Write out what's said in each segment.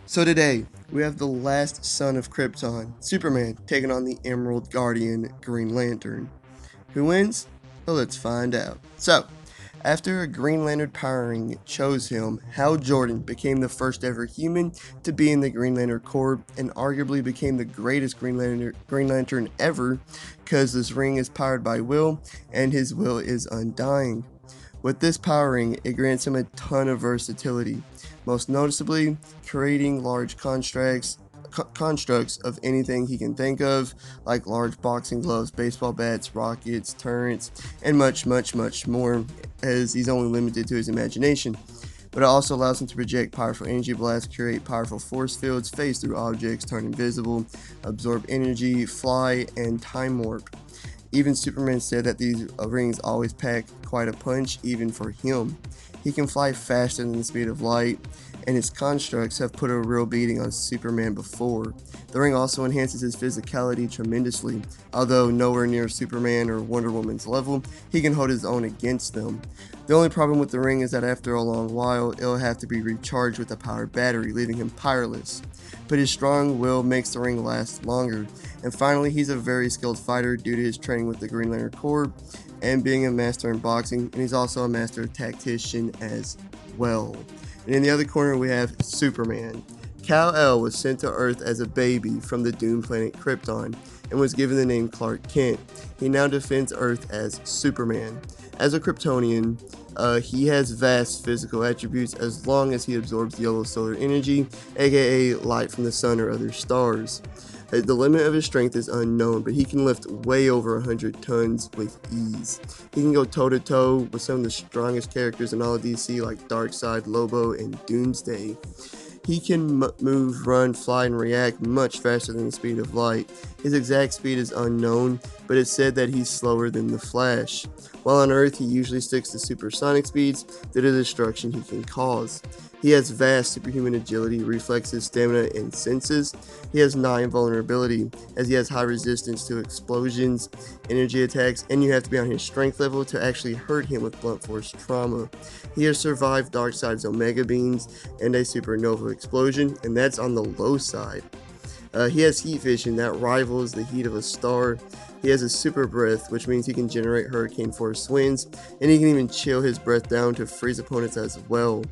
So today, we have the last son of Krypton, Superman, taking on the Emerald Guardian, Green Lantern. Who wins? Well, let's find out. So, after a Green Lantern power ring chose him, Hal Jordan became the first ever human to be in the Green Lantern Corps and arguably became the greatest Green Lantern ever because this ring is powered by will and his will is undying. With this powering, it grants him a ton of versatility, most noticeably creating large constructs of anything he can think of, like large boxing gloves, baseball bats, rockets, turrets, and much, much, much more, as he's only limited to his imagination. But it also allows him to project powerful energy blasts, create powerful force fields, phase through objects, turn invisible, absorb energy, fly, and time warp. Even Superman said that these rings always pack quite a punch, even for him. He can fly faster than the speed of light, and his constructs have put a real beating on Superman before. The ring also enhances his physicality tremendously. Although nowhere near Superman or Wonder Woman's level, he can hold his own against them. The only problem with the ring is that after a long while, it'll have to be recharged with a powered battery, leaving him powerless. But his strong will makes the ring last longer. And finally, he's a very skilled fighter due to his training with the Green Lantern Corps and being a master in boxing, and he's also a master tactician as well. And in the other corner, we have Superman. Kal-El was sent to Earth as a baby from the doomed planet Krypton and was given the name Clark Kent. He now defends Earth as Superman. As a Kryptonian, he has vast physical attributes as long as he absorbs yellow solar energy, aka light from the sun or other stars. The limit of his strength is unknown, but he can lift way over 100 tons with ease. He can go toe to toe with some of the strongest characters in all of DC like Darkseid, Lobo, and Doomsday. He can move, run, fly, and react much faster than the speed of light. His exact speed is unknown, but it's said that he's slower than the Flash. While on Earth, he usually sticks to supersonic speeds due to the destruction he can cause. He has vast superhuman agility, reflexes, stamina, and senses. He has 9 vulnerability, as he has high resistance to explosions, energy attacks, and you have to be on his strength level to actually hurt him with blunt force trauma. He has survived Darkseid's Omega beams and a supernova explosion, and that's on the low side. He has heat vision that rivals the heat of a star. He has a super breath, which means he can generate hurricane force winds, and he can even chill his breath down to freeze opponents as well.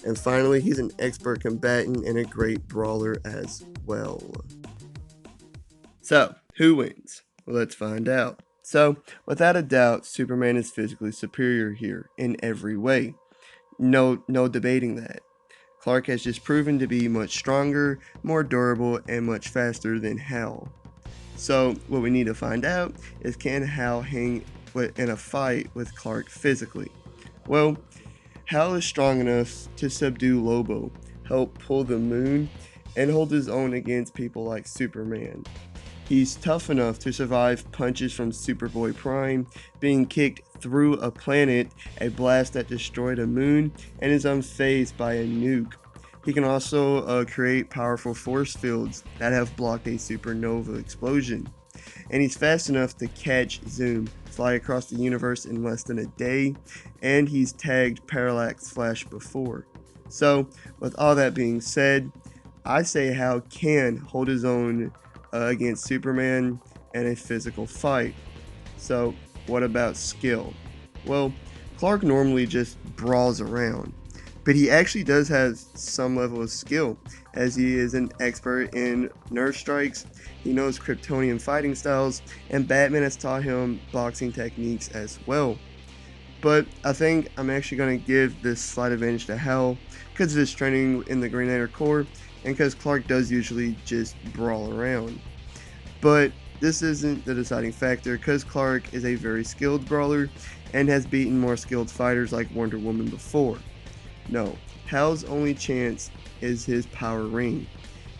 And finally, he's an expert combatant and a great brawler as well. So, who wins? Well, let's find out. So, without a doubt, Superman is physically superior here in every way. No debating that. Clark has just proven to be much stronger, more durable, and much faster than Hal. So, what we need to find out is, can Hal hang in a fight with Clark physically? Well, Hal is strong enough to subdue Lobo, help pull the moon, and hold his own against people like Superman. He's tough enough to survive punches from Superboy Prime, being kicked through a planet, a blast that destroyed a moon, and is unfazed by a nuke. He can also create powerful force fields that have blocked a supernova explosion. And he's fast enough to catch Zoom, fly across the universe in less than a day, and he's tagged Parallax Flash before. So, with all that being said, I say Hal can hold his own against Superman in a physical fight. So, what about skill? Well, Clark normally just brawls around, but he actually does have some level of skill, as he is an expert in nerve strikes, he knows Kryptonian fighting styles, and Batman has taught him boxing techniques as well. But I think I'm actually going to give this slight advantage to Hal because of his training in the Green Lantern Corps and because Clark does usually just brawl around. But this isn't the deciding factor because Clark is a very skilled brawler and has beaten more skilled fighters like Wonder Woman before. No, Hal's only chance is his power ring.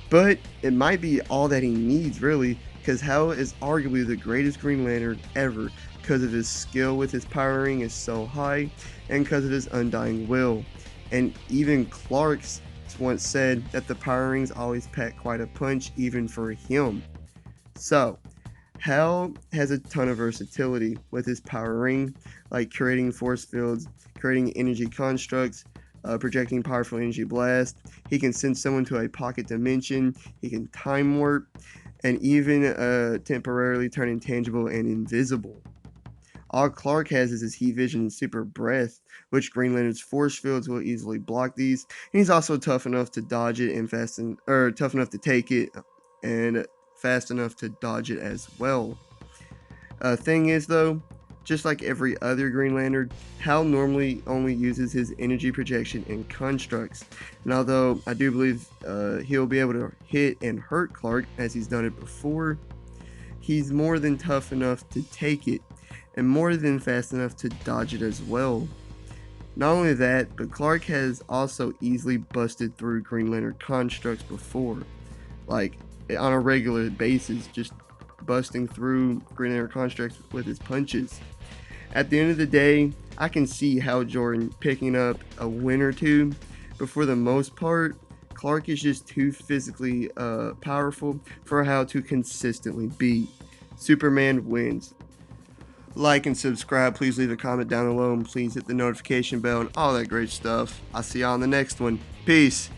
But it might be all that he needs, really, because Hal is arguably the greatest Green Lantern ever because of his skill with his power ring is so high and because of his undying will. And even Clark's once said that the power rings always pack quite a punch even for him. So, Hal has a ton of versatility with his power ring, like creating force fields, creating energy constructs, projecting powerful energy blast. He can send someone to a pocket dimension. He can time warp, and even temporarily turn intangible and invisible. All Clark has is his heat vision and super breath, which Green Lantern's force fields will easily block these. And he's also tough enough to dodge it and tough enough to take it and fast enough to dodge it as well. Thing is though, just like every other Green Lantern, Hal normally only uses his energy projection in constructs. And although I do believe he'll be able to hit and hurt Clark as he's done it before, he's more than tough enough to take it and more than fast enough to dodge it as well. Not only that, but Clark has also easily busted through Green Lantern constructs before, like on a regular basis, just busting through Green Lantern constructs with his punches. At the end of the day, I can see Hal Jordan picking up a win or two, but for the most part, Clark is just too physically powerful for Hal to consistently beat. Superman wins. Like and subscribe, please leave a comment down below, and please hit the notification bell and all that great stuff. I'll see y'all on the next one. Peace.